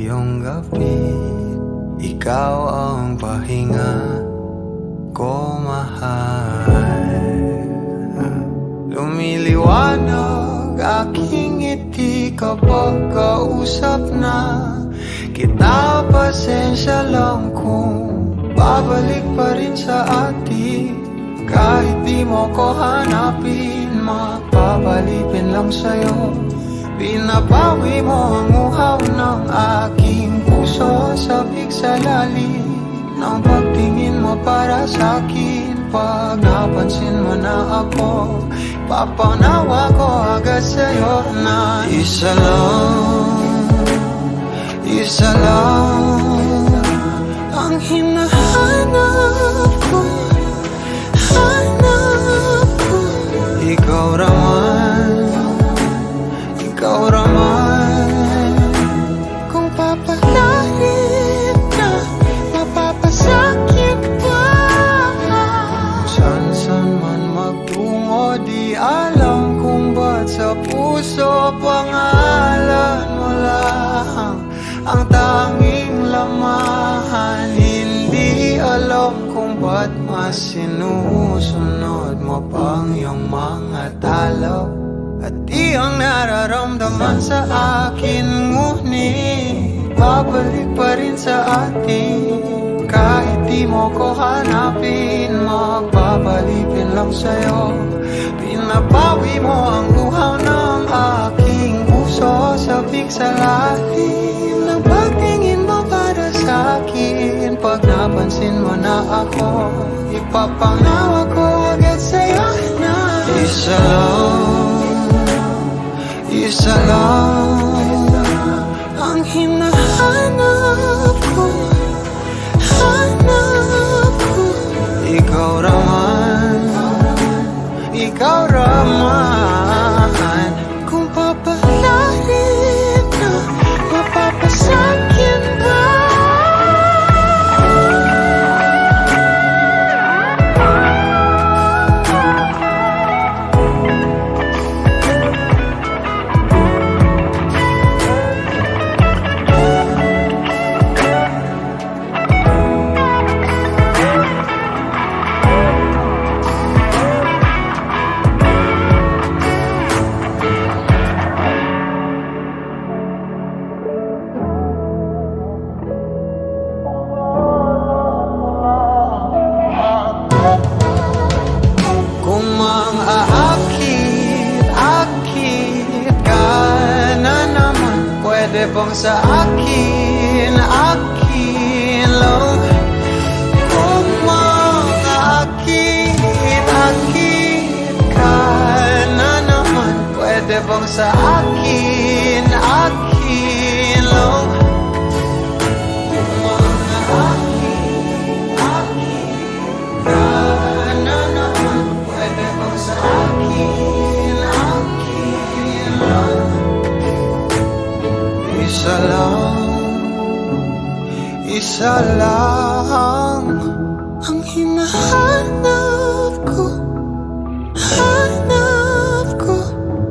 iyong gabi. Ikaw ang pahinga ko, mahal. Lumiliwanag aking ngiti kapag kausap na kita. Pasensya lang kung babalik pa rin sa atin. Kahit di mo ko hanapin, magpapalipin lang sa'yo. Pinapawi mo ang uhaw ng aking puso. Sabik sa lalim ng pagtingin mo para sa'kin. Pag napansin mo na ako, papanawa ko agad sa'yo na isa lang ang hinahanap ko. Ikaw raman, kung papalarin na, mapapasakit pa. San man magtungo, di alam kung ba't sa puso pangalan mo lang ang tanging lamahan. Hindi alam kung ba't mas sinusunod mo pang iyong mga talo. At di ang nararamdaman sa akin, ngunit babalik pa rin sa atin. Kahit di mo ko hanapin, magpapalipin lang sa'yo. Pinapawi mo ang uhaw ng aking puso. Sabik sa lalim ng pagtingin mo para sa'kin. Pag napansin mo na ako, ipapanawa ko agad sa'yo na isa lang ang hinahanap ko. Ikaw raman, kung papalarin na, mapapasakit ba? Pwede bang sa akin lang? Kung makaakit ka na naman, pwede bang sa akin lang? Kung makaakit ka na naman, pwede bang sa akin lang? Isa lang ang hinahanap ko.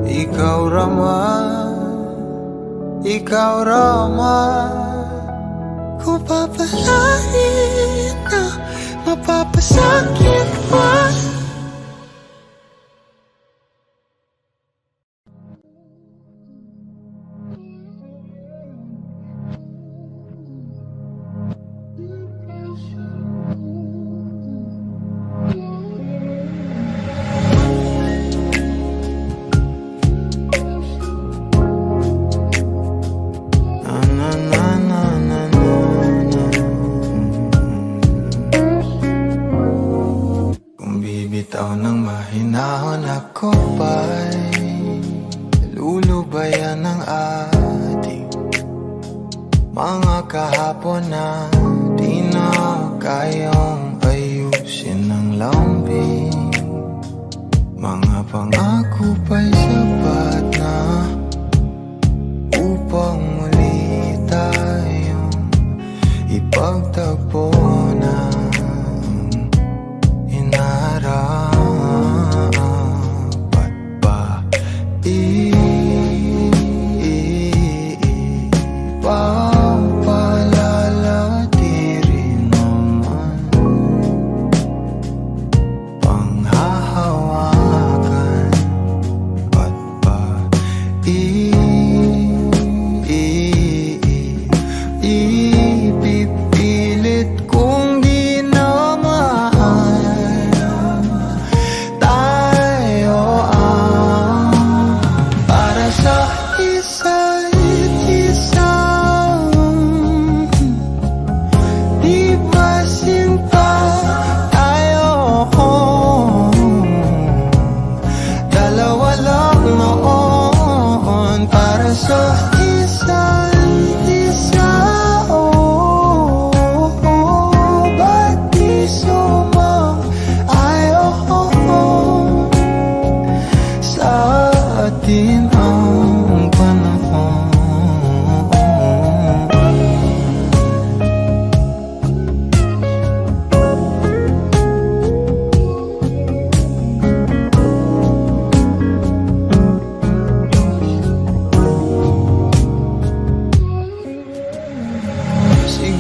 Ikaw raman, kung papalarin na, mapapasakit pa. Bitaw ng mahinahon ako ba'y lulubayan ng ating mga kahapon na di na kayang ayusin ng lambing. Mga pangako pa'y sapat na upang muli tayong ipagtagpo na dapat ba iba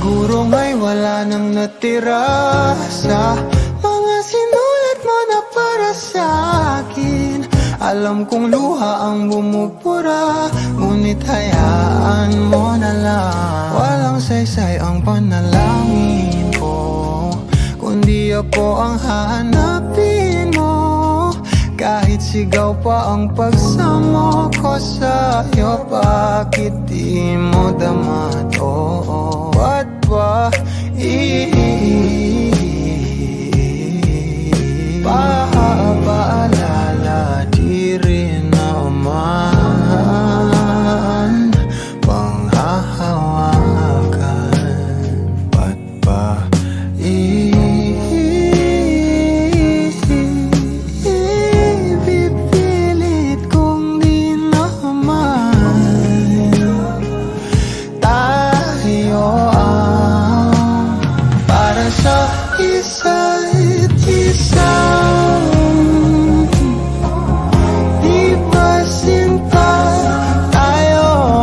Siguro nga'y wala nang natira sa mga sinulat mo na para sa akin. Alam kong luha ang bumubura, ngunit hayaan mo na lang. Walang saysay ang panalangin ko, kundi ako ang hahanapin mo. Kahit sigaw pa ang pagsamo ko sa'yo, bakit di mo dama to? Ba't ba paalala di rin naman panghahawakan? Ba't ba pipilit kong di naman tayo ang para sa isa't isa? Di ba sinta tayo?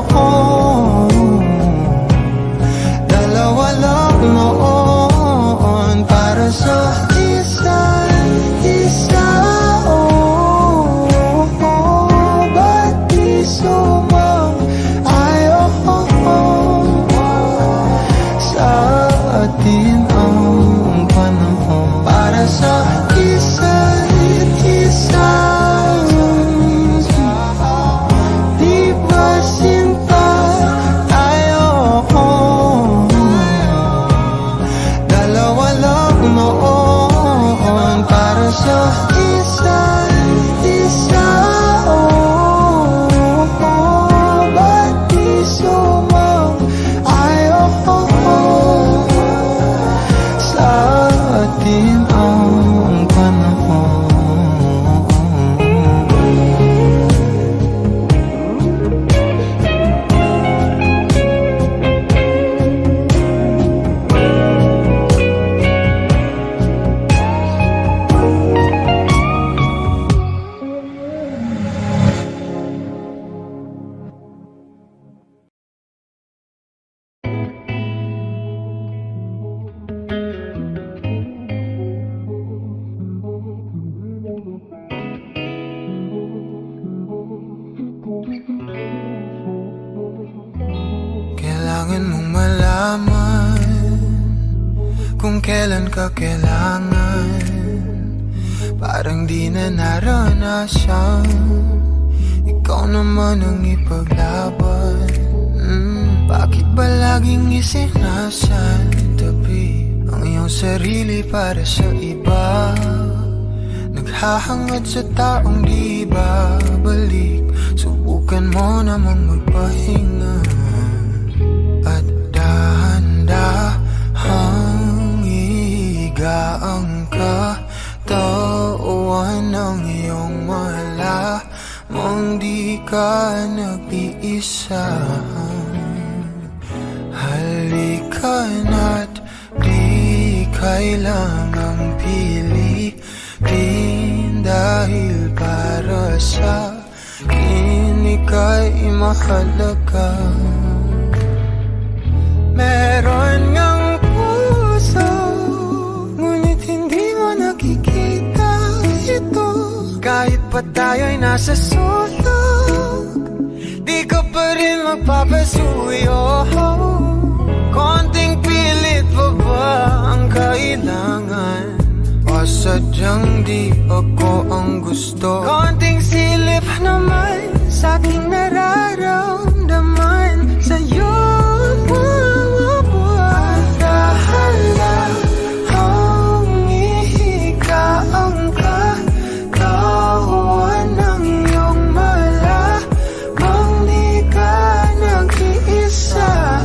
Dalawa lang noon para sa isa't isa. Ba't di sumang-ayon sa atin ang panahon para sa isa't isa? Di ba sinta tayo? Dalawa lang noon para sa isa't isa. Ba't di sumang-ayon sa atin ang panahon? Kailangan mong malaman kung kailan ka kailangan. Parang di na naranasan, ikaw naman ang ipaglaban. Bakit ba laging isinasantabi ang iyong sarili para sa iba? Naghahangad sa taong di babalik, subukan mo namang magpahinga. At dahan-dahang higaang katawan ng iyong malamang di ka nag-iisa. Halika na't di kailangang piliin, dahil para sa akin ika'y mahalaga. Meron ngang puso, ngunit hindi mo nakikita ito. Kahit pa tayo'y nasa sulok, di ka pa rin magpapasuyo. Konting pilit pa ba ang kailangan? O sadyang di ako ang gusto? Konting silip naman sa aking nararamdaman sa'yo. Dahan-dahang ihiga ang katawan ng iyong malamang di ka nag-iisa.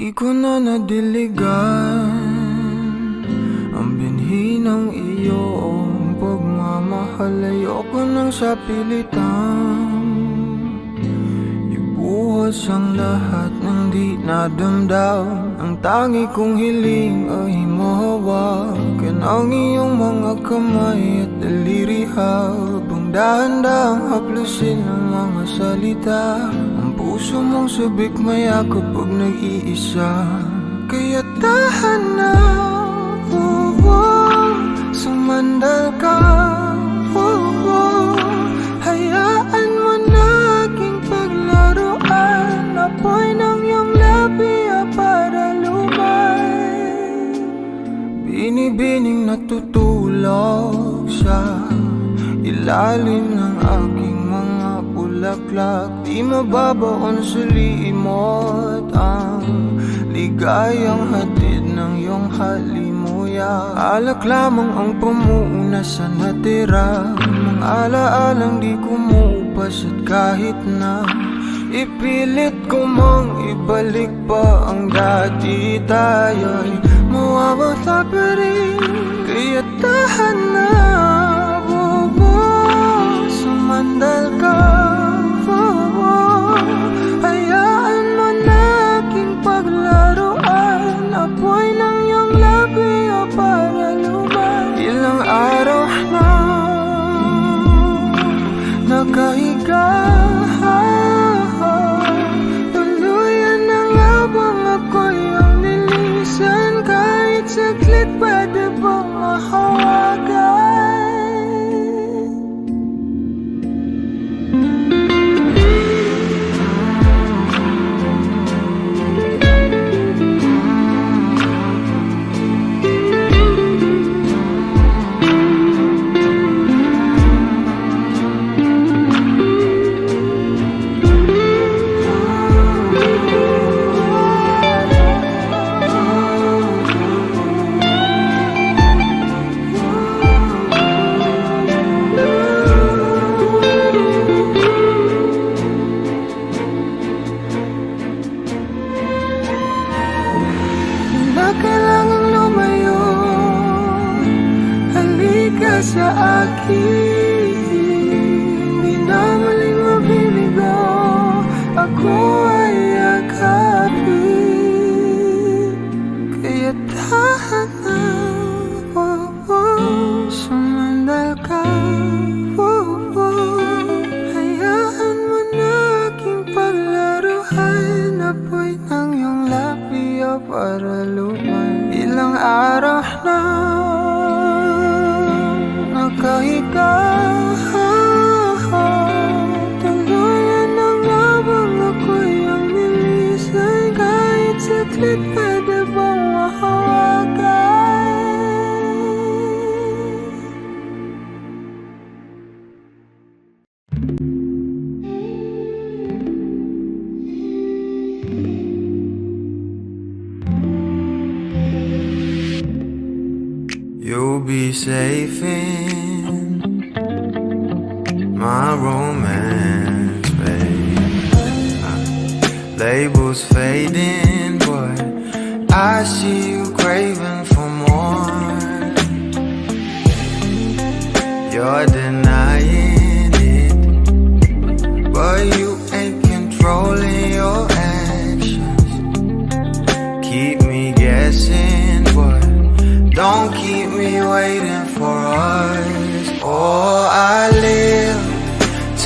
Di ko na nadiligan ang binhi ng iyong pagmamahal. Ayoko nang sa pilitan ibuhos ang lahat ng di nadamdam. Ang tangi kong hiling ay mahawakan ang iyong mga kamay at daliri, habang dahan-dahang haplusin ang mga salita. Ang puso mong sabik mayakap pag nag-iisa, kaya tahan na, sumandal ka, hayaan mo na aking paglaruan. Apoy ng iyong labi para lumay, binibining natutulog sa ilalim ng aking mga bulaklak. Di mababaon sa limot ang ligayang hatid ng iyong halimuyak. Alak lamang ang pamuuna sa natira, mga alaalang di kumupas. At kahit na ipilit ko mang ibalik pa ang dati, tayo'y mawawala pa rin. Kaya tahan na, sumandal ka, hayaan mo na aking paglaruan. Apoy ng iyong labi para lumay. Ilang araw na nakahiga, tuluyan na nga bang ako'y ang nilisan? Kahit saglit pwede bang mahawagan? Kailangang lumayo, halika sa akin. Di na maling mabibigo, ako ay yakapin. Kaya tahan na, sumandal ka, hayaan mo na aking paglaruan. Apoy ng iyong labi para lumay. Ilang araw na nakahiga, tuluyan na nga bang ako'y ang nilisan? Kahit saglit pwede bang mahawagan? You'll be safe in my romance, babe. Labels fading, but I see you craving for more. You're denying it, but you ain't controlling your actions. Keep me guessing, but don't keep me waiting for us. Oh, I live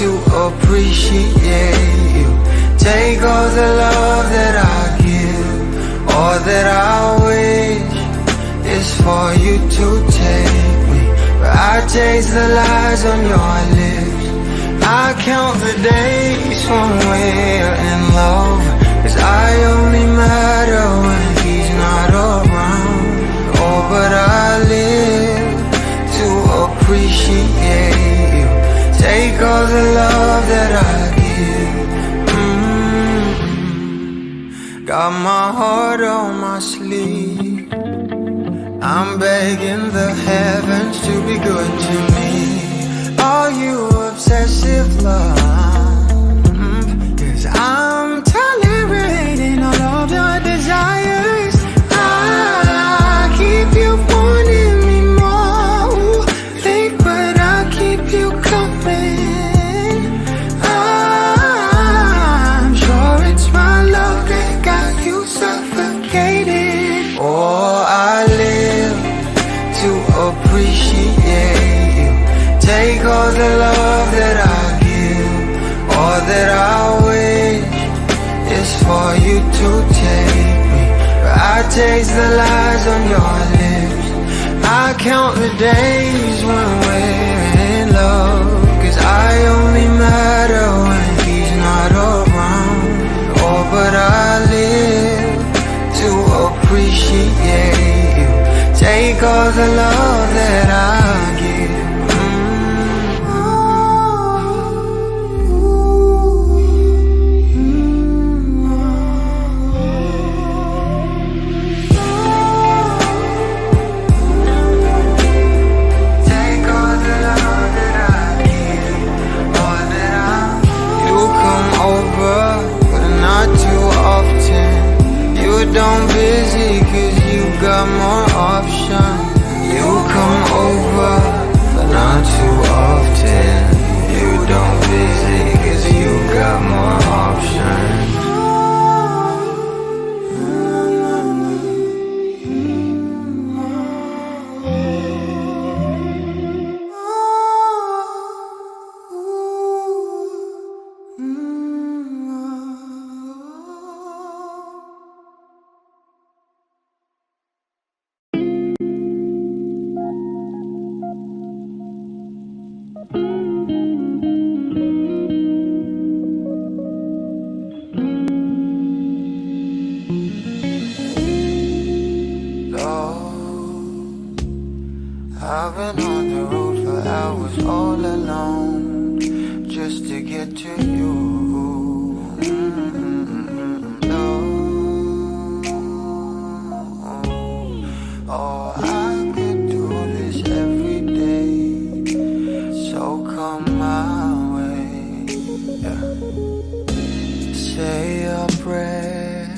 to appreciate you. Take all the love that I give. All that I wish is for you to take me, but I taste the lies on your lips. I count the days when we're in love, 'cause I only matter when he's not around. Oh, but I live to appreciate you. Take all the love that I give. Got my heart on my sleeve. I'm begging the heavens to be good to me. Are you obsessive love? 'Cause I'm tolerating all of your desires. Oh, I live to appreciate you. Take all the love that I give, all that I wish is for you to take me. But I taste the lies on your lips. I count the days when we're in love, 'cause I only matter when he's not around. Oh, but I live to appreciate you. Take all the love that I give. Don't busy 'cause you got more options. You come over, but not too often. You don't busy 'cause you got more options. I've been on the road for hours all alone just to get to you. No. Oh, I could do this every day, so come my way. Yeah. Say a prayer,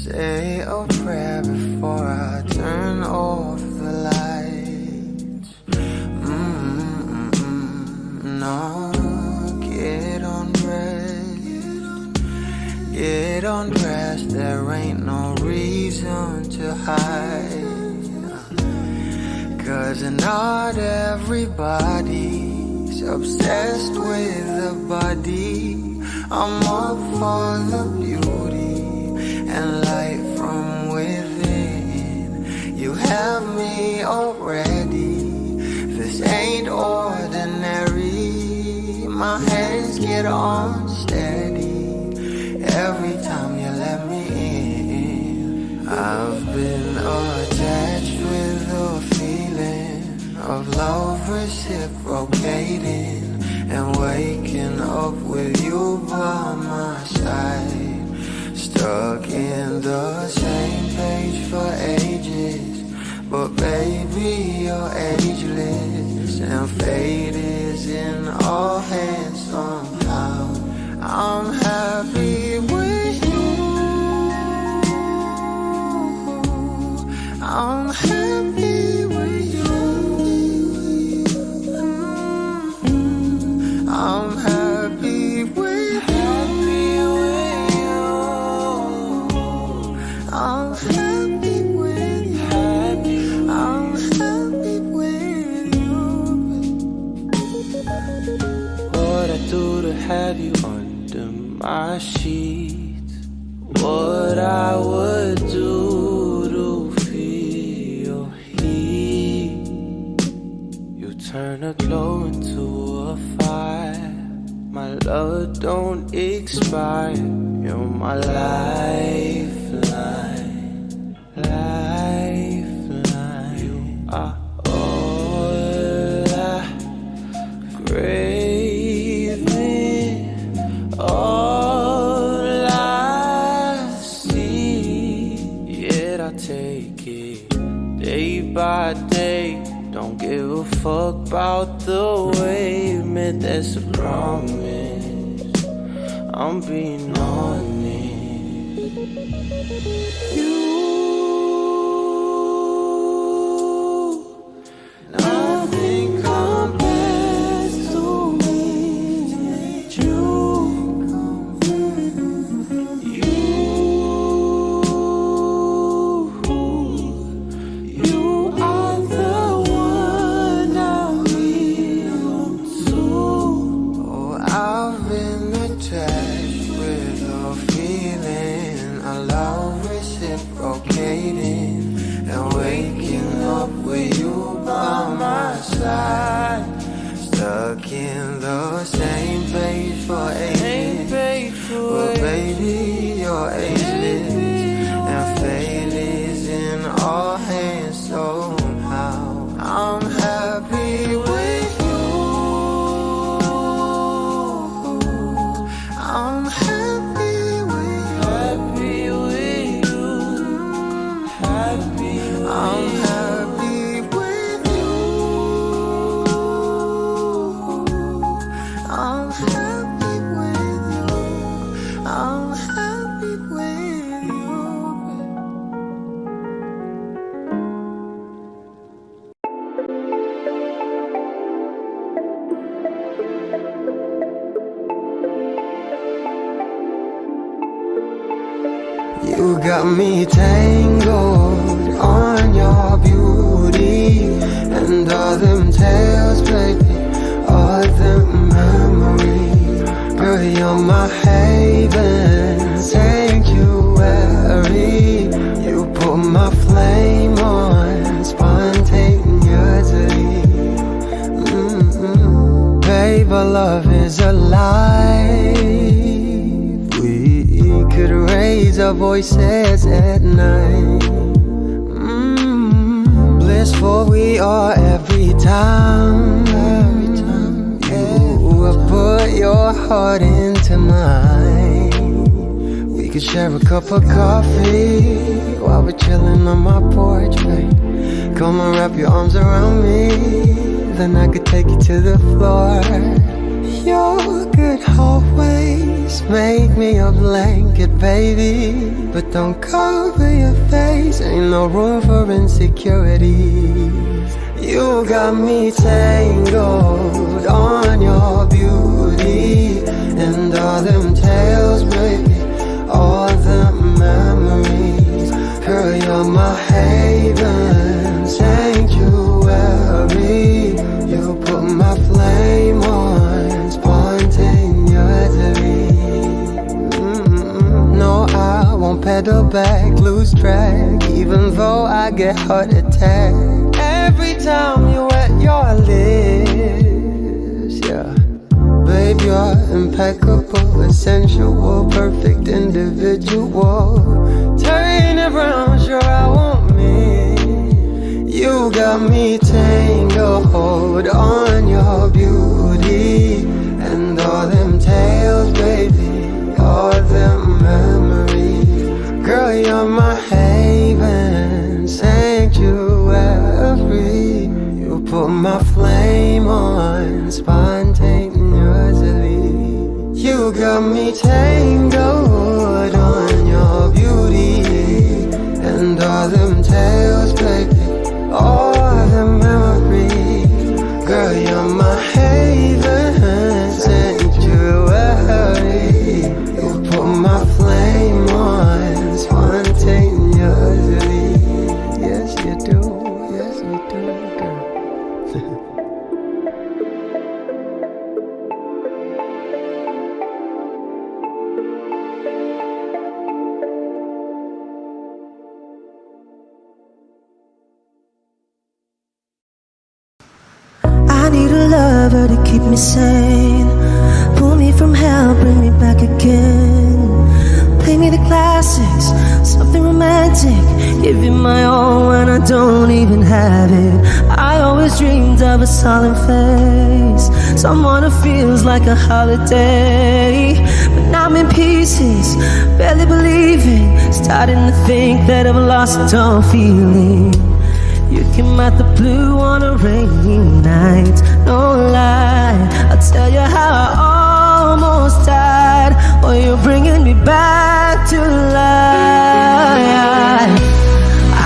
say a prayer before I turn off the lights. No, get undressed, there ain't no reason to hide. 'Cause not everybody's obsessed with the body. I'm up for the beauty and light from within. You have me already. This ain't ordinary. My hands get unsteady every time you let me in. I've been attached with a feeling of love reciprocating, and waking up with you by my side. Stuck in the same page for ages, but baby, you're ageless, and fate is in our hands somehow. I'm happy with you. I'm happy with you. I'm happy with you. I'm happy with you. I'm happy with you. What I do to have you under my sheets, what I would do to feel your heat. You turn a glow into a fire. My love don't expire. You're my lifeline, lifeline. You are all I crave, all I see. Yet I take it day by day. Don't give a fuck about the way. Man, that's a promise. I'm being honest. You, nothing compares to me. You, suffocating and waking up with you by my side. Stuck in the same page for ages. Well, baby, you're ageless, and fate is in our hands somehow. I'm happy with you. I'm happy with you. Happy with you. Happy with you. I'm happy with you. I'm happy with you. I'm happy with you. You got me tangled on your beauty, and all them tales, baby, all them memories. Girl, you're my haven, sanctuary. You put my flame on spontaneously. Babe, our love is alive. We could raise our voices at night. Blissful we are every time. You have put your heart into mine. We could share a cup of coffee while we're chilling on my porch, babe. Come and wrap your arms around me, then I could take you to the floor. Your good always make me a blanket, baby, but don't cover your face, ain't no room for insecurities. You got me tangled on your beauty, and all them tales, baby, all them memories. Girl, you're my haven, sanctuary. You put my flame on spontaneously. No, I won't pedal back, lose track, even though I get heart attack every time you wet your lips, yeah. Babe, you're impeccable, essential, perfect individual. Turn around, sure I won't miss. You got me tangled on your beauty, and all them tales, baby, all them memories. Girl, you're my haven, sanctuary. You put my flame on spontaneously. You got me tangled on your beauty, and all them tales, baby, all the memories. Girl, you're my haven, sanctuary. You put my flame on spontaneously. Yes, you do. Yes, you do, girl. I need a lover to keep me sane, pull me from hell, bring me back again. Play me the classics, something romantic, give you my all when I don't even have it. I always dreamed of a solemn face, someone who feels like a holiday. But now I'm in pieces, barely believing, starting to think that I've lost all feeling. You came out the blue on a rainy night, no lie, I'll tell you how I almost died. Oh, you're bringing me back to life.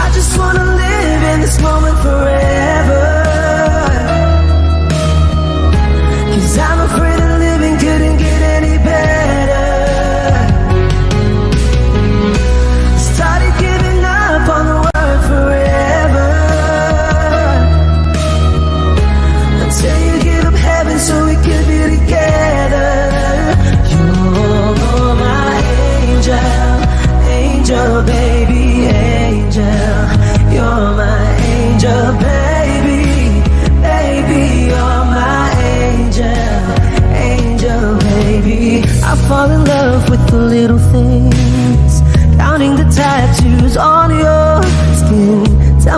I just wanna live in this moment forever, 'cause I'm afraid of living couldn't get any better. Started giving up on the word forever, until you give up heaven so we could be together. You're my angel,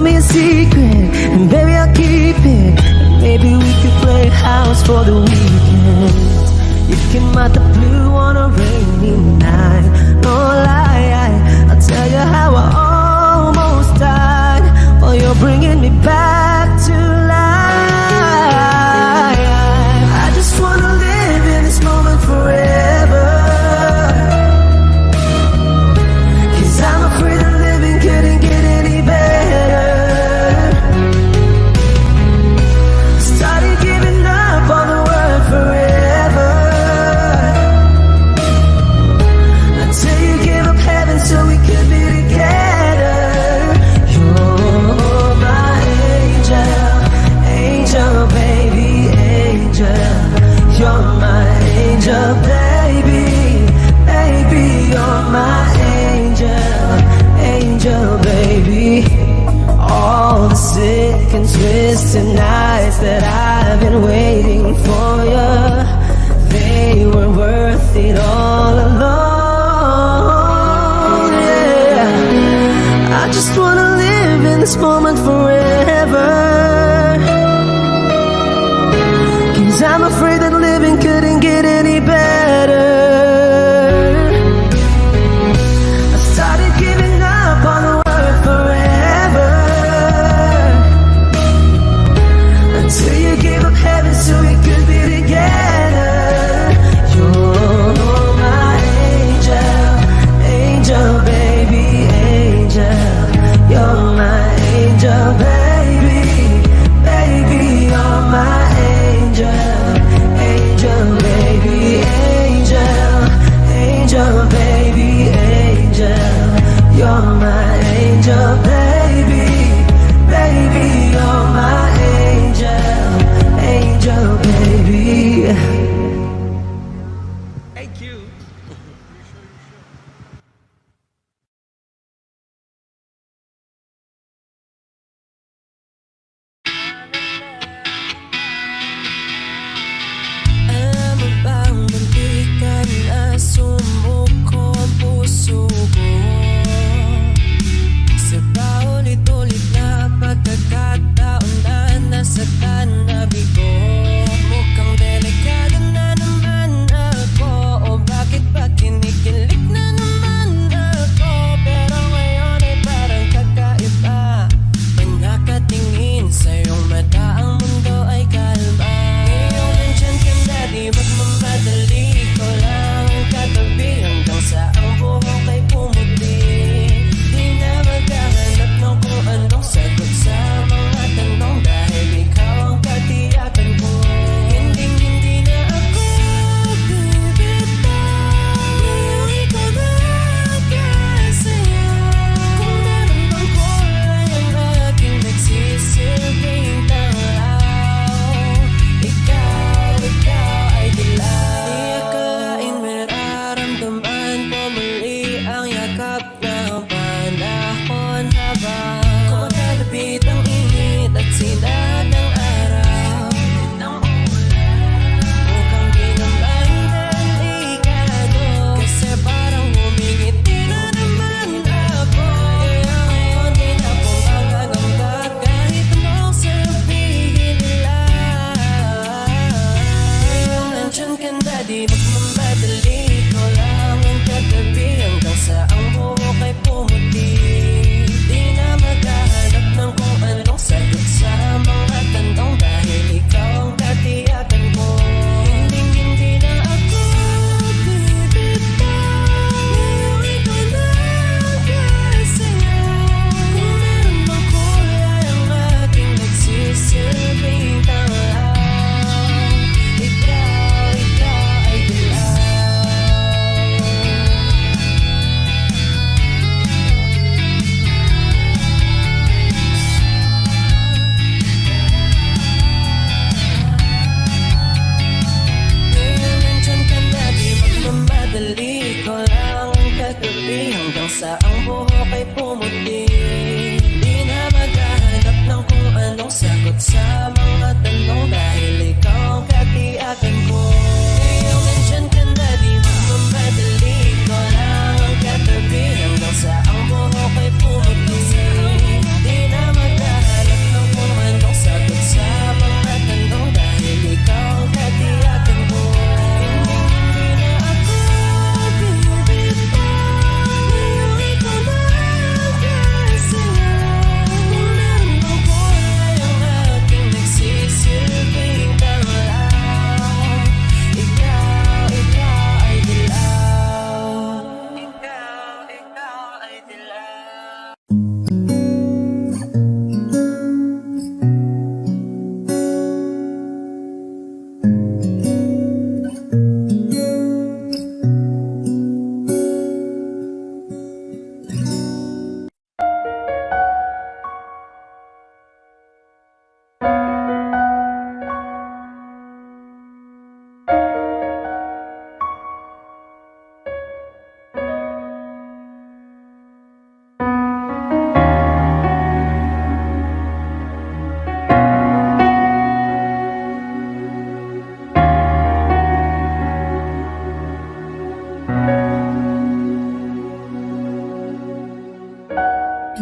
me a secret, and baby I'll keep it. And maybe we could play house for the weekend. You came out the blue on a rainy night. No lie, I'll tell you how I almost died, while you're bringing me back to life. I just wanna live in this moment forever, 'cause I'm afraid that living couldn't get any better. Started giving up on the word forever, until you gave up heaven so we could be together. You're my angel, angel baby, angel. You're my angel baby, baby. You're my angel, angel baby. All the sick and twisted nights that I've been waiting for you, they were worth it all alone. Yeah, I just wanna live in this moment forever, 'cause I'm afraid that living couldn't get any better. I started giving up on the word forever, until you gave up heaven so we could be together. You're my angel, angel baby, angel. You're my angel baby, baby. You're my angel, angel baby, angel, angel baby, angel. You're my angel baby, baby. You're my angel, angel baby. Thank you. Alam mo bang muntikan na sumuko ang puso ko, sa paulit-ulit na pagkakataon na nasa tanabi ko. Mukhang delikado na naman ako, o bakit ba kinikilig na naman ako? Pero ngayon ay parang kakaiba, pag nakatingin sa iyong mata ang mundo ay kalma. Ngayon nandyan ka na, di magmamadali, ko lang ang katabi hanggang sa ang buhok ay pumuti.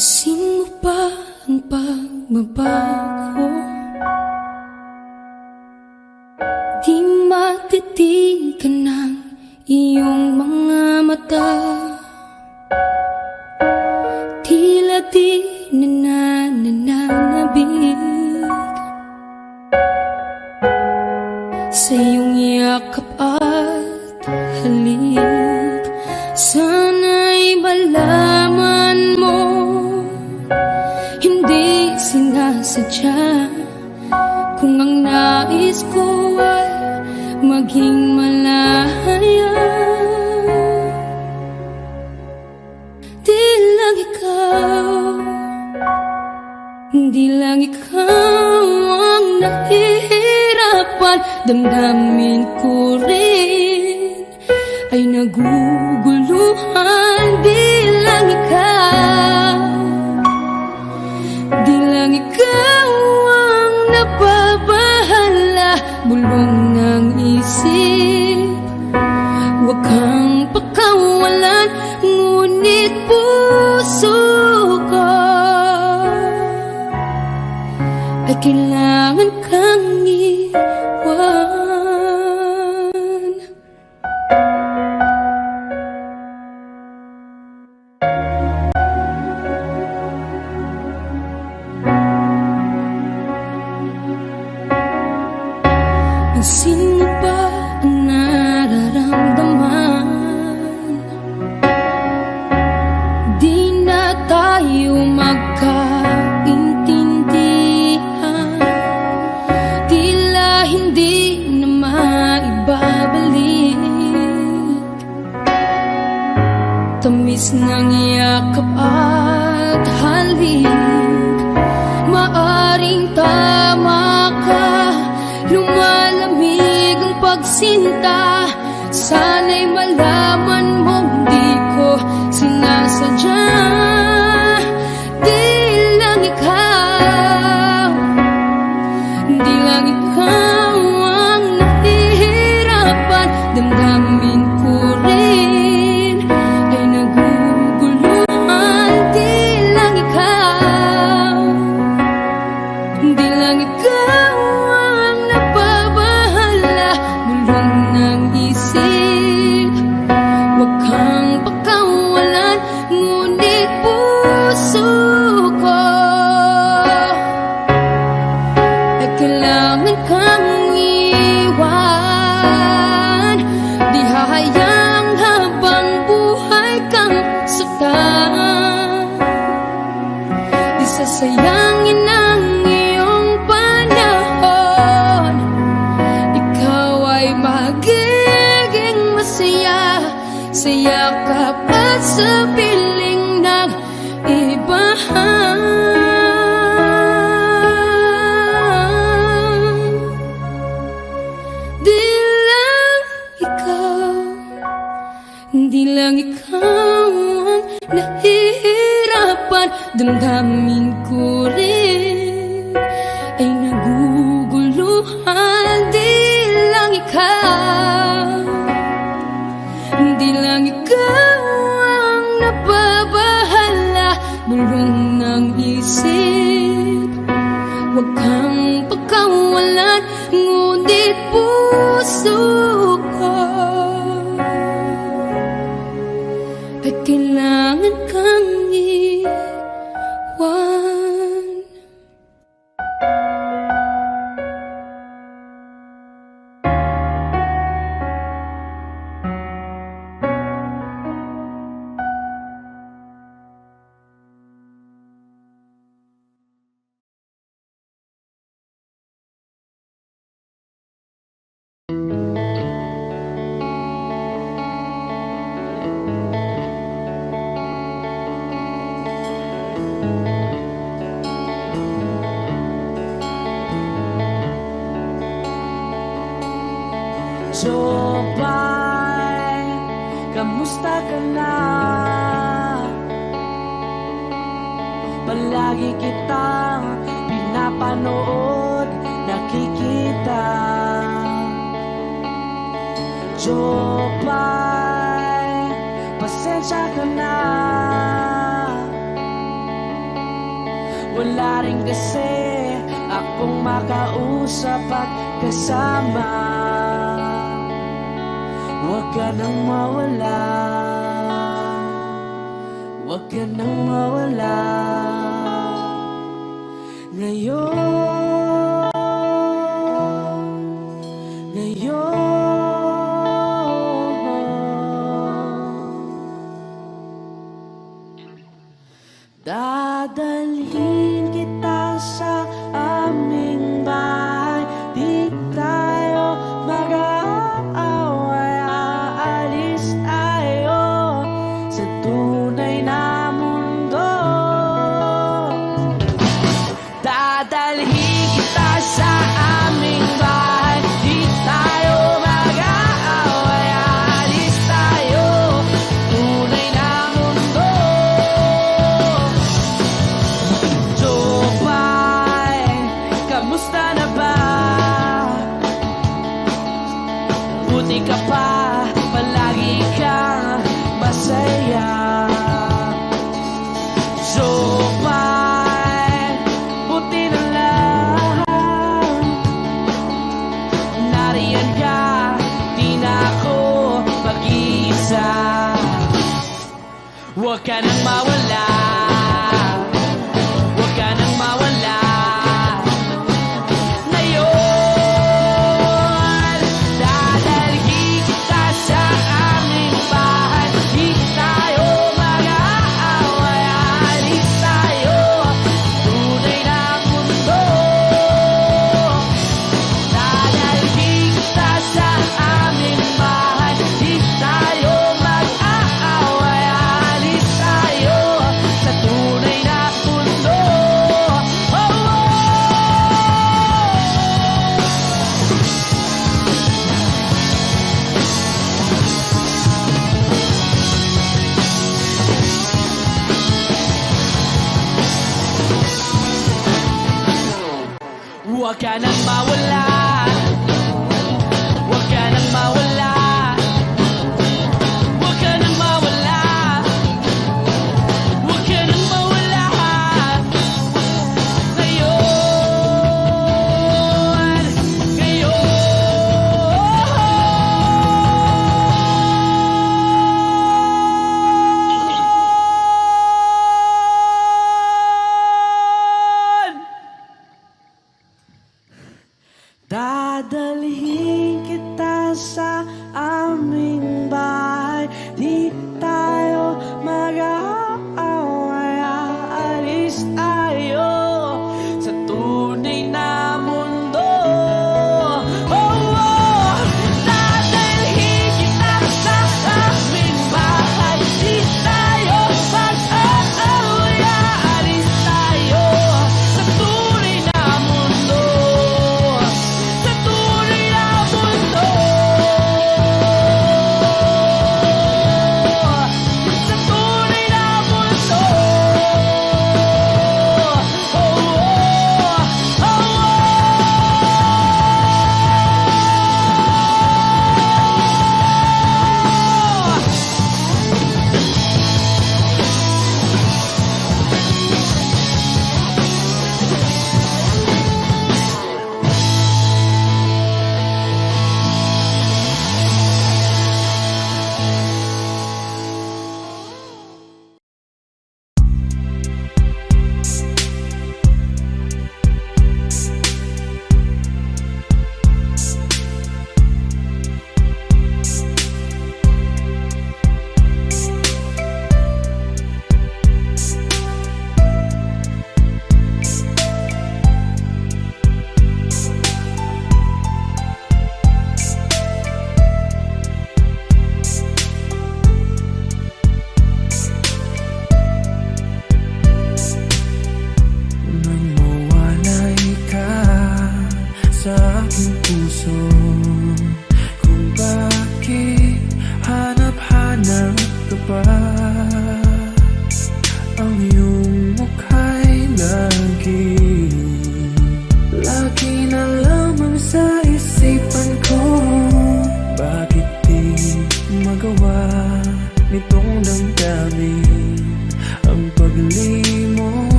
Pansin mo ba ang pagbabago? Di matitigan ng iyong mga mata. Tila di nananabig sa iyong yakap at halik. Sana'y malaman mo, hindi sinasadya. Kung ang nais ko ay maging malaya, di lang ikaw, di lang ikaw ang nahihirapan. Damdamin ko rin ay naguguluhan. Di lang ikaw, di lang ikaw ang nababahala. Bulong ng isip, huwag kang pakawalan, ngunit puso ko ay kailangan kang iwan. Pansin mo ba ang nararamdaman? Di na tayo magkaintindihan. Tila hindi na maibabalik tamis ng yakap at halik. Maaring tama ka, lumalamig ang pagsinta. Sana'y malaman mong di ko sinasadya. Di lang ikaw, di lang ikaw ang nahihirapan. Damdamin ko rin ay naguguluhan. Di lang ikaw, di lang ikaw ang nababahala. Bulong ng isip, huwag kang pakawalan, ngunit puso ko ay kailangan kang iwan. Di hahayang habang buhay kang saktan. Di sasayangin ang iyong panahon. Ikaw ay magiging masaya sa yakap at sa piling ng iba. Di lang ikaw, di lang ikaw ang nahihirapan. Damdamin ko rin ay naguguluhan. Di lang ikaw, di lang ikaw ang nababahala. Bulong ng isip, huwag kang pakawalan, ngunit puso ko ay kailangan kang iwan. Jopay, kamusta ka na? Palagi kitang pinapanood, nakikita. Jopay, pasensya ka na. wala rin kasi akong makausap at kasama. Huwag ka nang mawala, huwag ka nang mawala. Ngayon, dadalhin kita sa aming bahay. Di tayo mag-aaway, aalis tayo sa tunay na mundo. Dadalhin kita sa aming bahay. Di tayo mag-aaway, aalis tayo tunay na mundo. Jopay, kamusta na ba? Buti ka pa, palagi kang masaya. Jopay, buti na lang nariyan ka, di na ako mag-iisa. Huwag ka nang mawala, huwag ka nang mawala. Ngayon, dadalhin kita sa aming bahay. Di tayo mag-aaway, aalis tayo tunay na mundo. Dadalhin kita sa aming bahay. Di tayo mag-aaway, aalis tayo sa tunay na mundo. Oh, oh. Huwag ka nang mawala, huwag ka nang mawala, huwag ka nang mawala, huwag ka nang mawala. Ngayon, dadalhin kita sa aming bahay. Di tayo mag-aaway, aalis tayo sa tunay na mundo. Oh, oh. Dadalhin kita sa aming bahay. Di tayo mag-aaway, aalis tayo sa tunay na mundo. Sa tunay na mundo.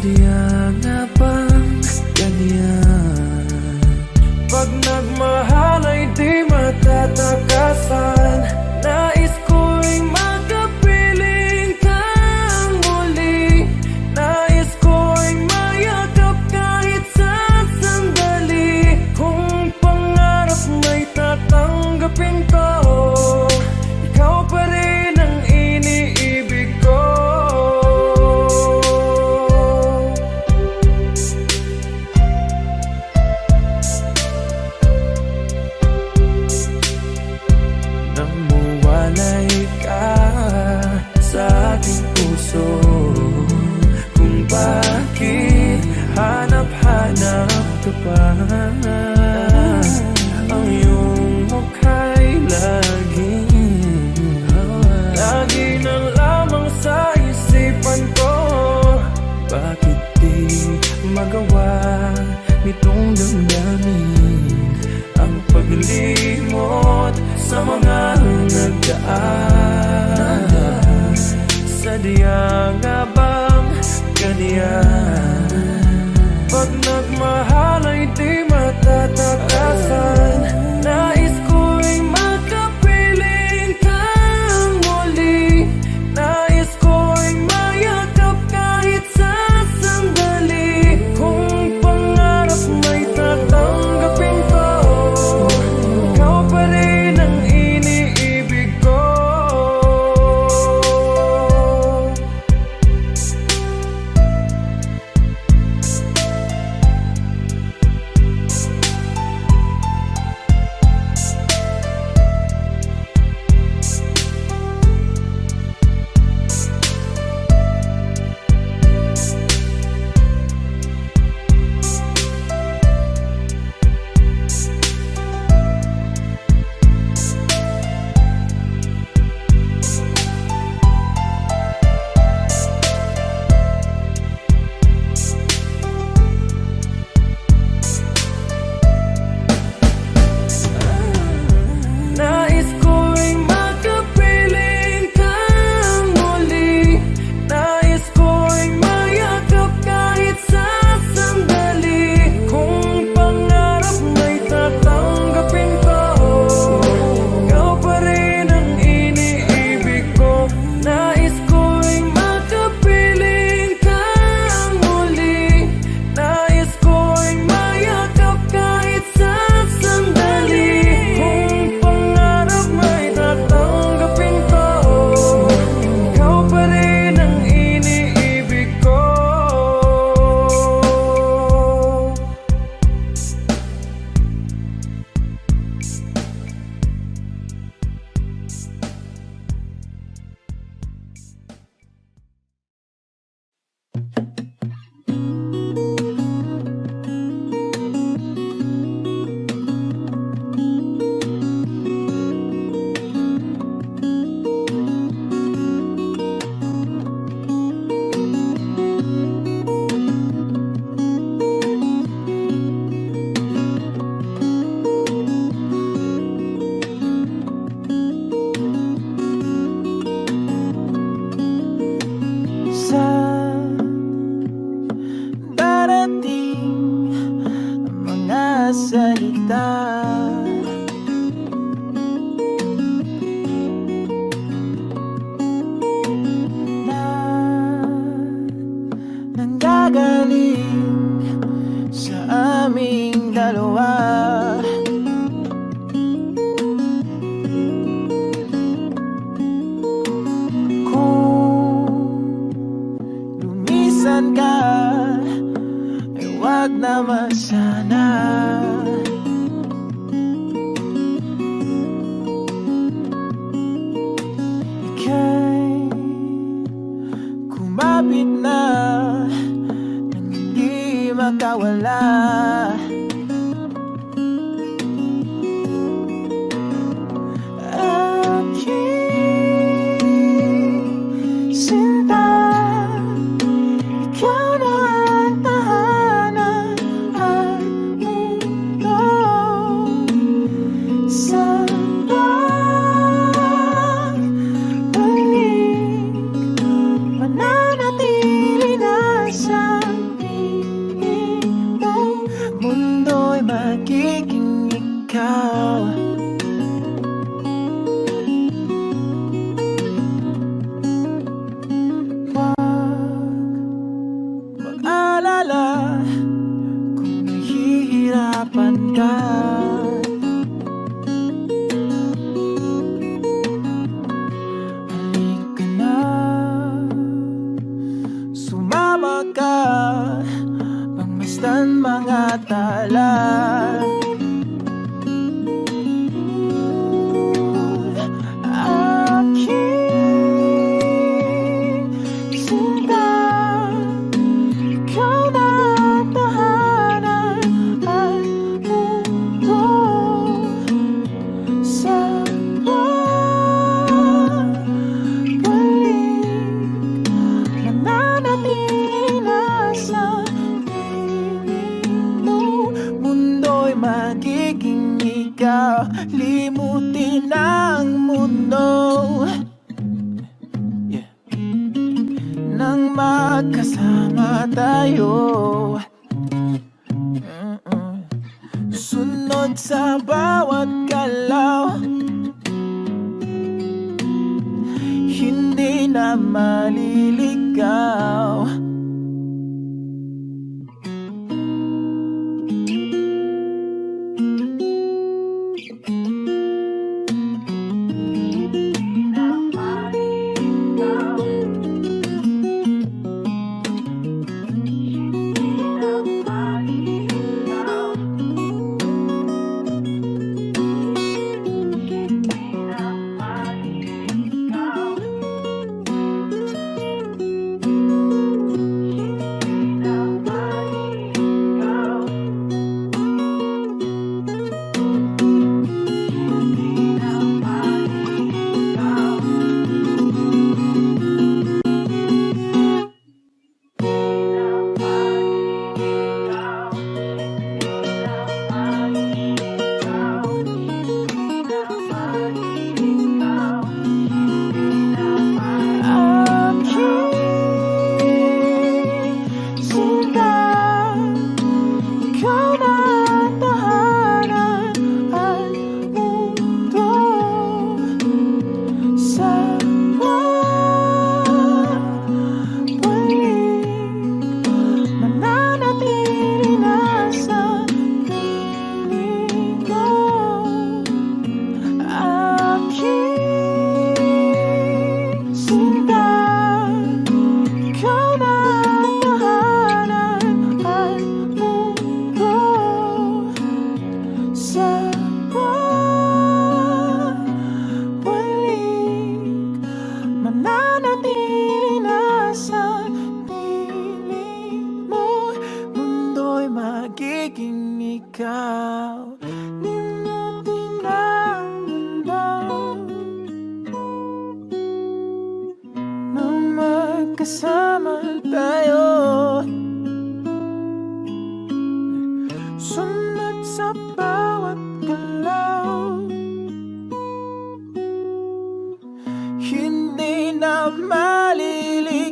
Sadya nga bang ganyan? Pag nagmahal ay di matatakasan. Nais ko'y makapiling kang muli. Nais ko'y mayakap kahit sa sandali. Kung pangarap may tatanggapin ko, ikaw pa rin ang iniibig ko. Nang mawalay ka sa aking puso, kung bakit hanap-hanap ka pa. Ang iyong mukha'y lagi na lamang sa isipan ko. Bakit di magawa nitong damdamin ang paglimot sa mga nagdaan? Sadya nga bang ganyan? Pag nagmahal ay di matatakasan. Nais ko'y makapiling kang muli. Nais ko'y mayakap kahit sa sandali. Kung pangarap may tatanggapin ko, ikaw pa rin ang iniibig ko. Nais ko'y makapiling kang muli. Nais ko'y mayakap kahit sa sandali. Kung pangarap may tatanggapin ko, ikaw pa rin ang iniibig ko. Nais ko'y makapiling kang muli. Nais ko'y mayakap kahit sa sandali. Kung pangarap may tatanggapin ko, ikaw pa rin ang iniibig ko. Sa darating mga salita, na nanggagaling sa aming dalawa. Lumisan ka, ay wag naman sana. Ika'y kumapit na nang hindi makawala. Aking sinta, ikaw na ang tahanan at mundo. Sa pagbalik, mananatili na sa magkasama tayo. Sunod sa bawat galaw, hindi na maliligaw. Magiging ikaw, limutin ang mundo na magkasama tayo. Sunod sa bawat galaw, hindi na maliligaw.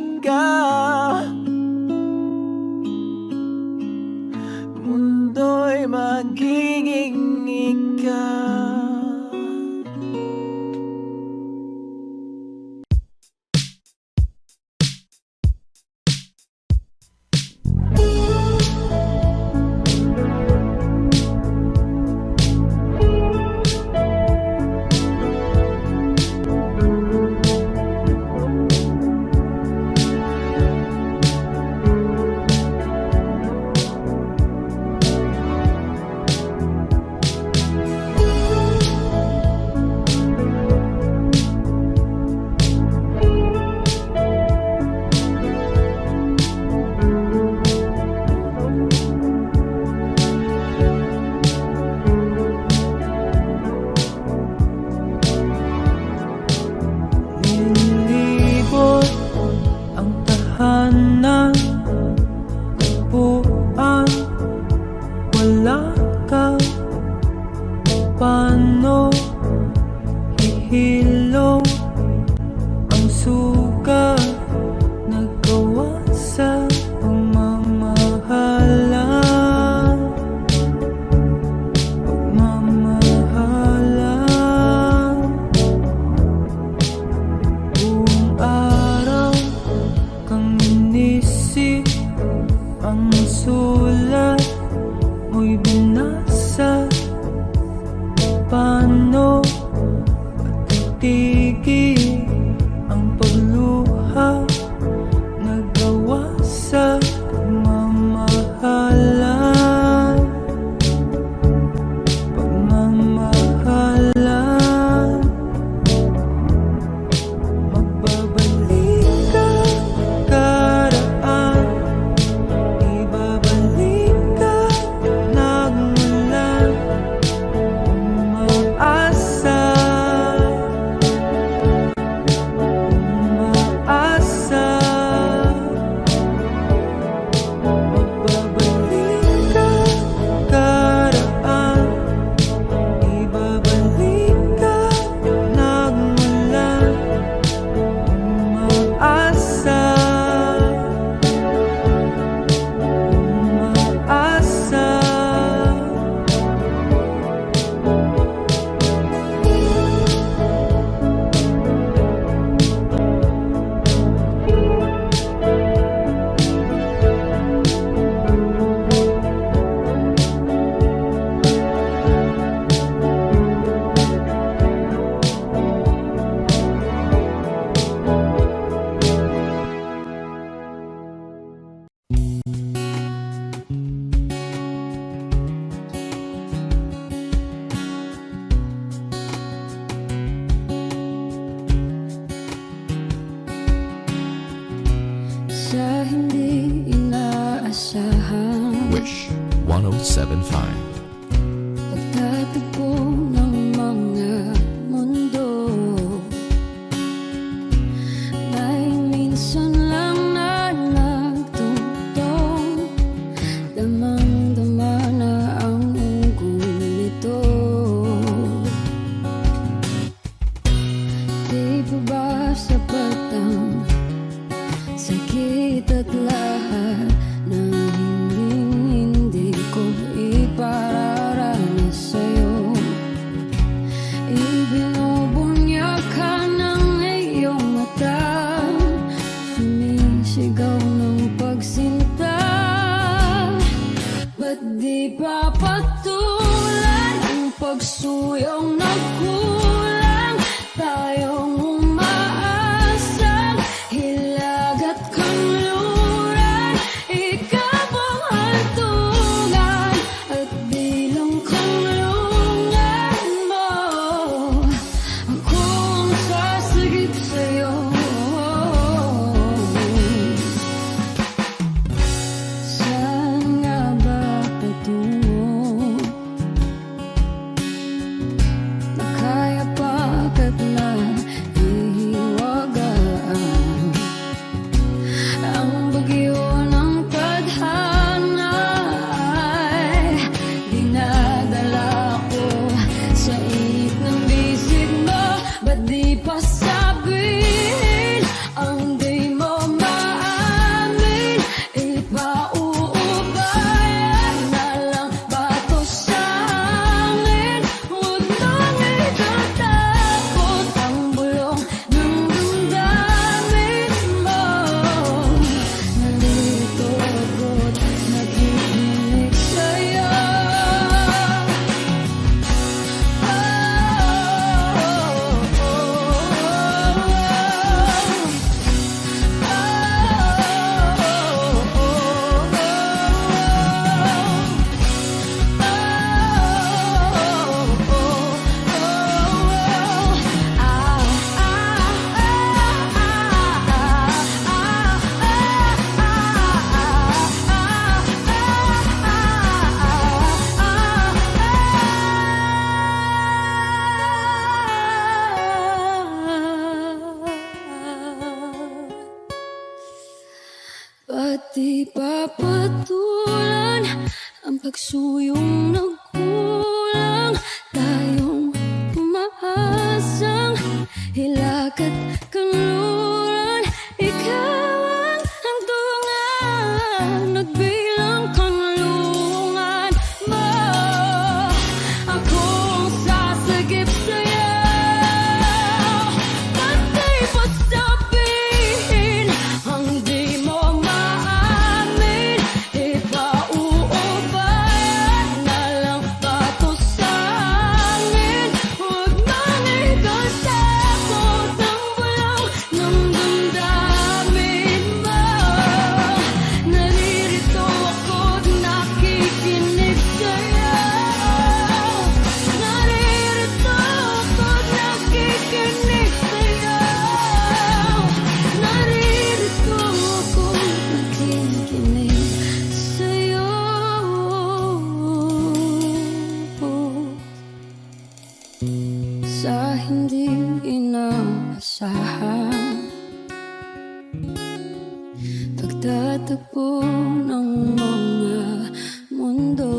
Mundo'y magiging ikaw. sa hindi inaasahan. Wish 1075. Pagtatagpo ng mga mundo, may minsan lang na nagtutong, damang-dama na ang unggoy nito. Di pa ba sapat ang sakit at lahat na hindi ko ipararanas sa'yo? Ibinubunyag ka ng iyong mata, sumisigaw ng pagsinta. Ba't di pa patulan ang pagsuyong nagkulang? Tayong umaasang hilag at kanluran, ikaw ang hantungan at bilang kanlungan mo. Akong sasagip sa'yo. Saan nga ba patungo? Nakaya pagkat na ihiwagaan ang bagyo ng tadhana ay dinadala ko sa init ng bisig mo. Ba't di pa sabihin ang di mo maamin? Ipauubayan na lang ba to sa amin? Huwag nang ikatakot ang bulong ng damdamin mo. Nalito ako't nakikinig sa'yo. Ba't di pa patulan ang pagsuyong nagkulang? Tayong umaasang hilag at kanluran, ikaw ang hantungan at bilang kanlungan mo. Akong sasagip sa'yo. Ba't di pa sabihin ang di mo maamin? Ipauubayan na lang ba to sa amin? Huwag nang ikatakot ang bulong ng damdamin mo. Naririto ako't nakikinig sa'yo. Naririto ako't nakikinig sa'yo. Naririto ako't nakikinig sa'yo. Sa hindi inaasahan, pagtatagpo ng mga mundo.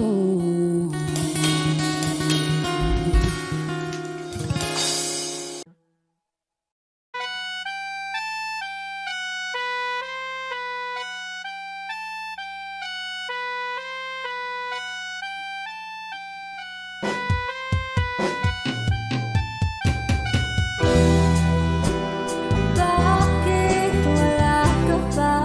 Bakit wala ka ba?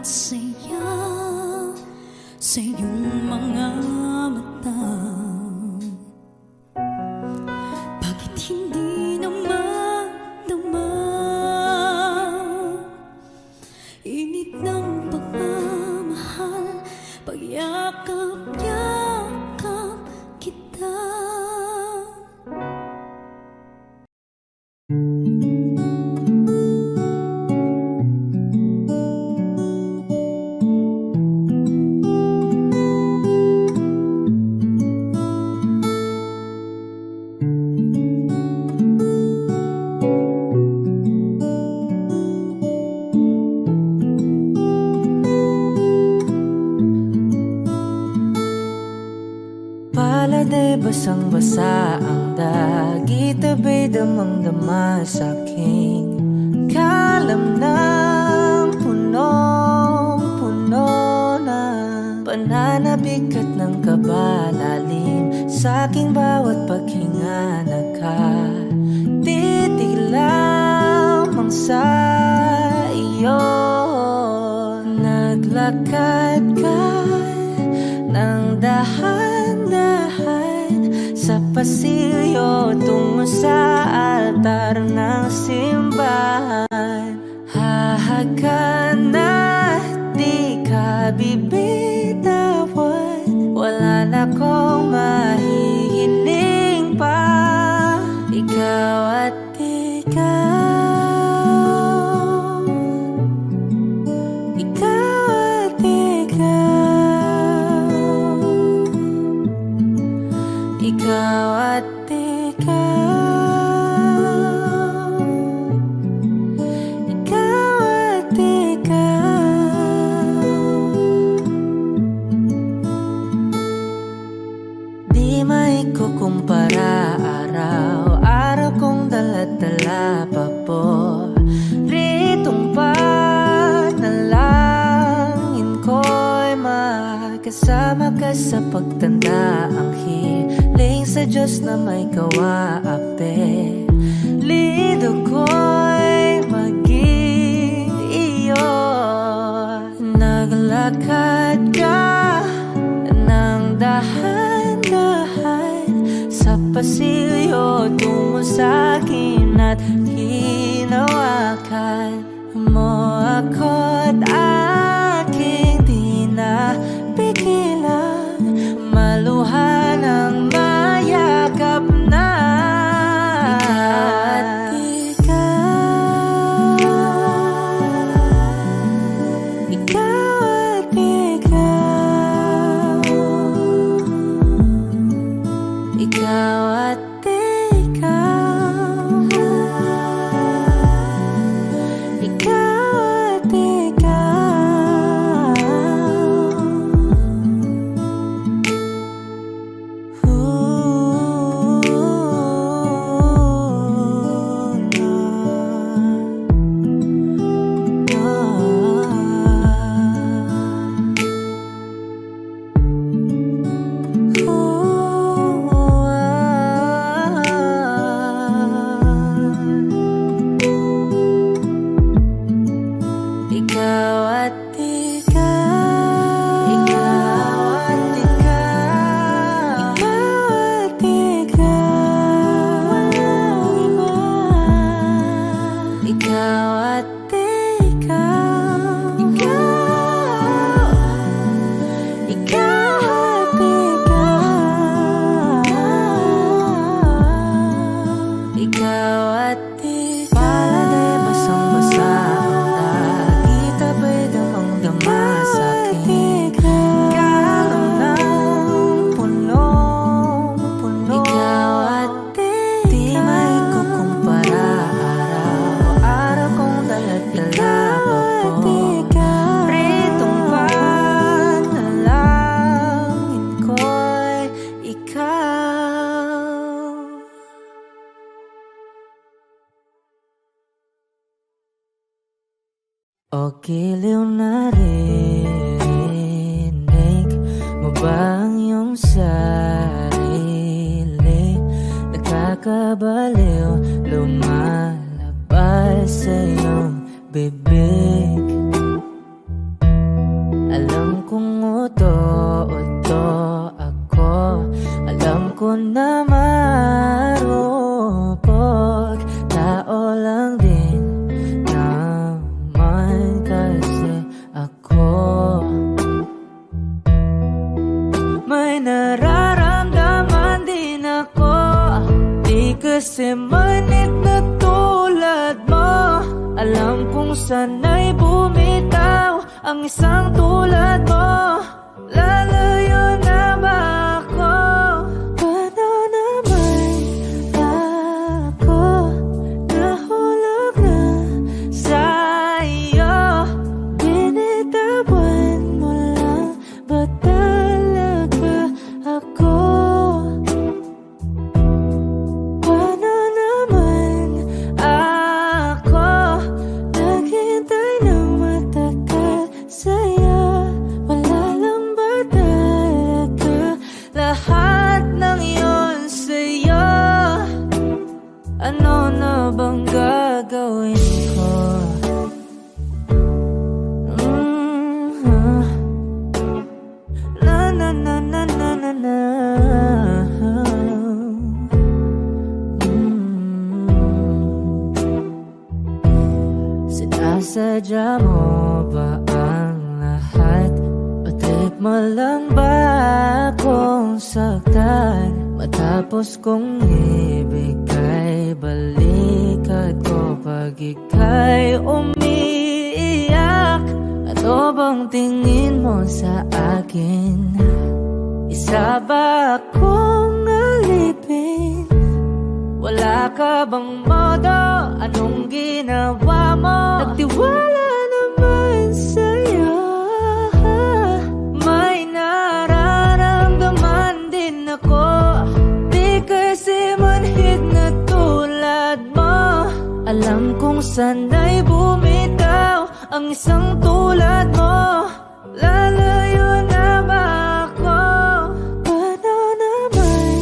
saya sa iyong mga mata. Bakit hindi na magdama? Init ng pagmamahal, pagyakap-yakap kita. Palade basang-basa ang dagit, abay damang-dama sa aking kalam ng punong-puno na pananabik at ng kabalalim sa aking bawat paghinga. Nakatitig lamang sa iyo, naglakad ka ng dahan-dahan sa pasilyo tungo sa altar ng simbahan. Hahagan at di ka bibitawan, wala na akong mahihiling pa. Ikaw at ikaw, ikaw at ikaw, ikaw at ikaw, ikaw at ikaw. Di maikukumpara, araw-araw kong dala-dala pa po ritong panalangin ko'y makasama ka sa pagtanda. Ang hiling sa Diyos na may kawaape, lido ko'y maging iyo. Naglakad ka ng dahan-dahan sa pasilyo tungo sa akin at hinawakan mo ako't aking di napigilan, maluha ng mayakap na. Ikaw at ikaw, ikaw at ikaw, ikaw at ikaw. Ikaw at ikaw, ikaw at ikaw, ikaw at ikaw, ikaw at ikaw, ikaw, ikaw at ikaw, ikaw at ikaw. Palagay basang-basa ang dagit, abay damang-dama sa aking kalam ng punong-puno. Ikaw at ikaw, di maikukumpara, araw-araw kong dala-dala pa po ritong panalangin ko'y ikaw. O giliw na rinig mo ba ang iyong sarili? Nakakabaliw, lumalabas sa iyong bibig. kasi manit na tulad mo. Alam kong sana'y bumitaw ang isang tulad mo. Lalayo na ba ako? Paano naman ako nahulog na sa'yo? Binitawan mo lang ba talaga ako? Paano naman ako naghintay ng matagal sa'yo? Wala lang ba talaga lahat ng yun sa'yo? Ano na bang gagawin ko? Na na na na na na na. Sinasadya mo ba ang lahat? Patip mo lang ba akong saktan? Matapos kong ibigay, balikat ko pag ika'y umiiyak. Ano bang tingin mo sa akin? Isa ba akong alipin? Wala ka bang modo? Anong ginawa mo? Nagtiwala naman sa'yo. May nararamdaman din ako. Di kasi manhid na tulad mo. Alam kong sana'y bumitaw ang isang tulad mo. Lalayo na ba ako? Paano naman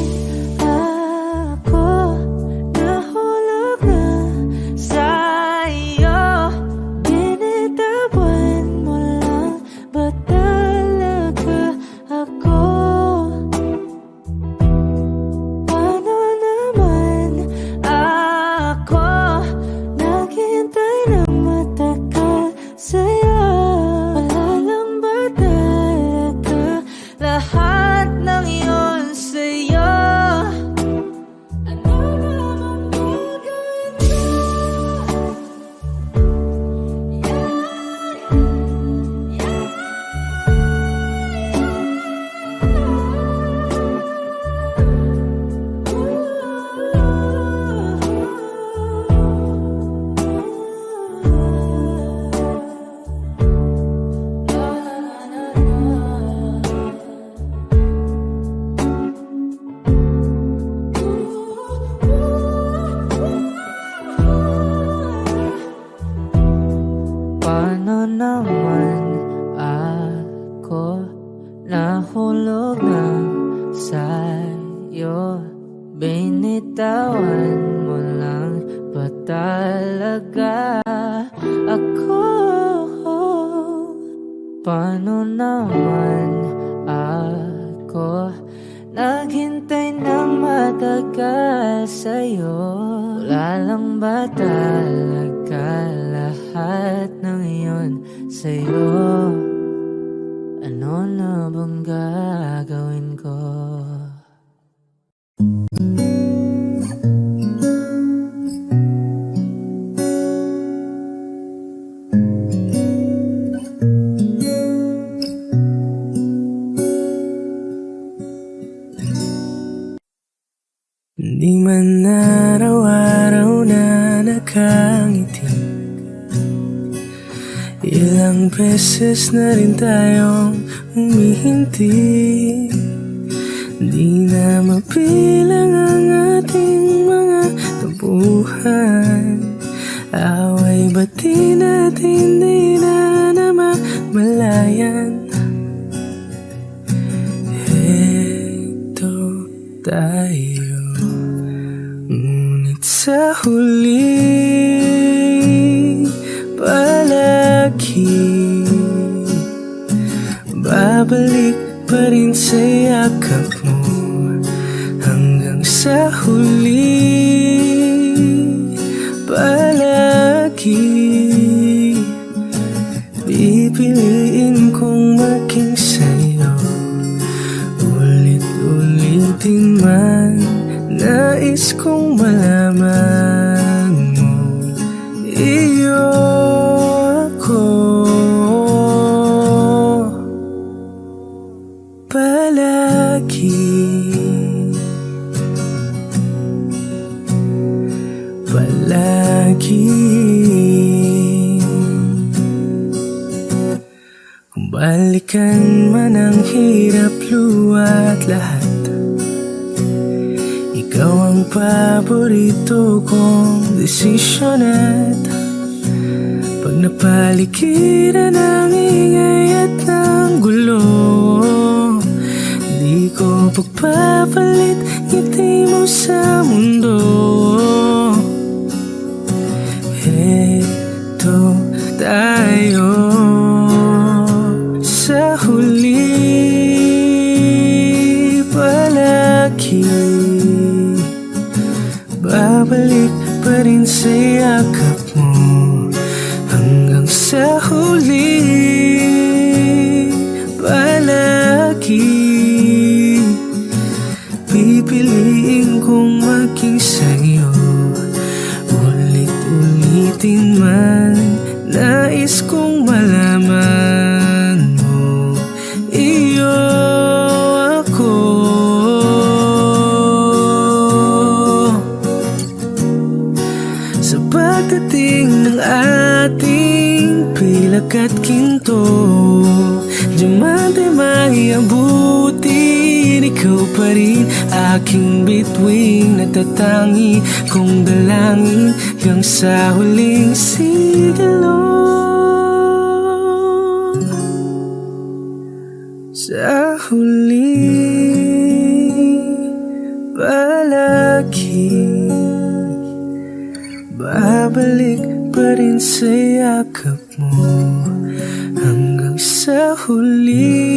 ako nahulog na sa'yo? Binitawan mo lang ba talaga ako? Paano naman ako naghintay ng matagal sa'yo? Wala lang ba talaga lahat ng yun sa'yo? Ano naman gagawin ko? Paano naman ako nahulog na sa'yo? Binitawan mo lang ba talaga ako? Paano naman ako naghintay ng matagal sa'yo? Wala lang ba talaga lahat ng iyon sa'yo? Ano na bang gagawin ko? Di man araw-araw na nakangiti, ilang beses na rin tayong humihinti. Di na mapilang ang ating mga tampuhan. Away bati natin di na namamalayan. Heto tayo, ngunit sa huli palagi babalik pa rin sa yakap mo. Hanggang sa huli palagi pipiliin kong maging sa'yo. Ulit-ulitin man Nais kong malaman mo, iyo ako palagi. Kung balikan man ang hirap, luwa't lahat, ikaw ang paborito kong desisyon. At pag napaligiran ng ingay at ng gulo, di ko pagpapalit ngiti mo sa mundo. Heto tayo sa huli palagi. Babalik pa rin sa yakap mo hanggang sa huli palagi. Pipiliin kong maging sa'yo, ulit-ulitin man. Nais kong malaman mo, iyo ako. Sa pagdating ng ating pilak at ginto, diamante may abutin, ikaw pa rin aking bituin. Natatangi kong dalangin hanggang sa huling sigilo. Sa huli palagi, babalik pa rin sa yakap mo hanggang sa huli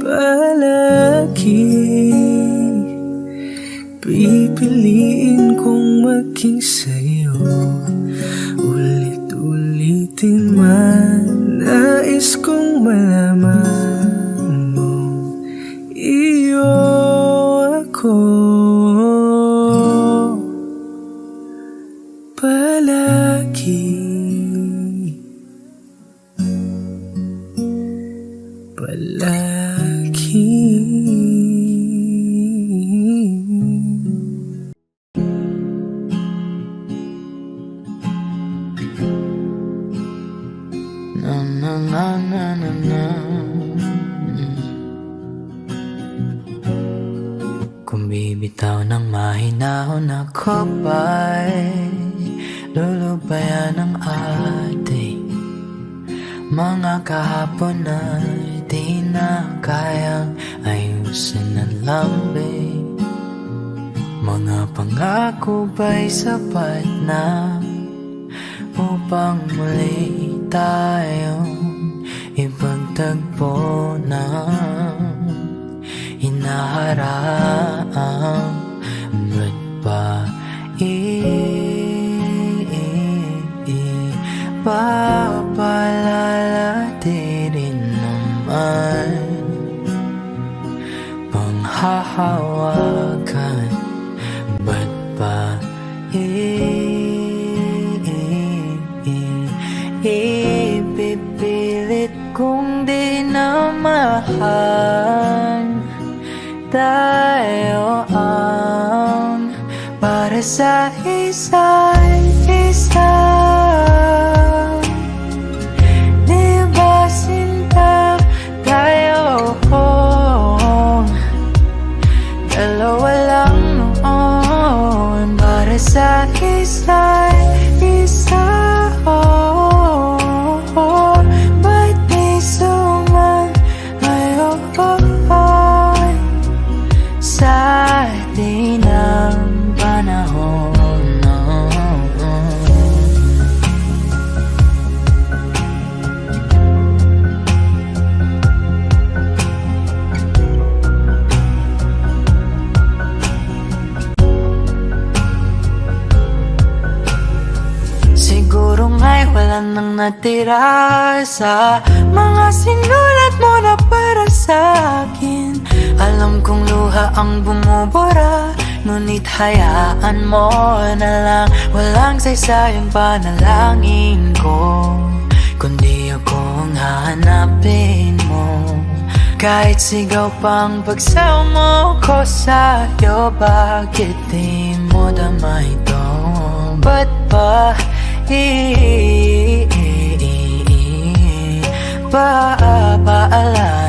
palagi. Pipiliin kong maging sa'yo, ulit-ulitin man. Nais kong malaman mo, iyo ako palagi. Palagi. Na na na na na na. Kung bibitaw ng mahinahon ako ba'y lulubayan ng ating mga kahapon ay di na kayang ayusin ng lambing. Mga pangako ba'y sapat na upang muli tayong ipagtagpo ng hinaharap? Ba't ba papalalatirin naman panghahawakan? Ba't ba ipipilit kong di na mahal? Tayo ang para sa isa't isa. Di ba sinta tayo? Dalawa lang noon para sa isa't isa. Ba't di sumayon sa atin ang panahon? Siguro nga'y wala nang natira sa mga sinulat mo na para sa sa'kin. Alam kong luha ang bumubura, ngunit hayaan mo na lang. Walang saysayang panalangin ko, kundi akong hahanapin mo. Kahit sigaw pang pagsaw mo ko sa'yo, bakit di mo dama ito? Ba't ba paalala?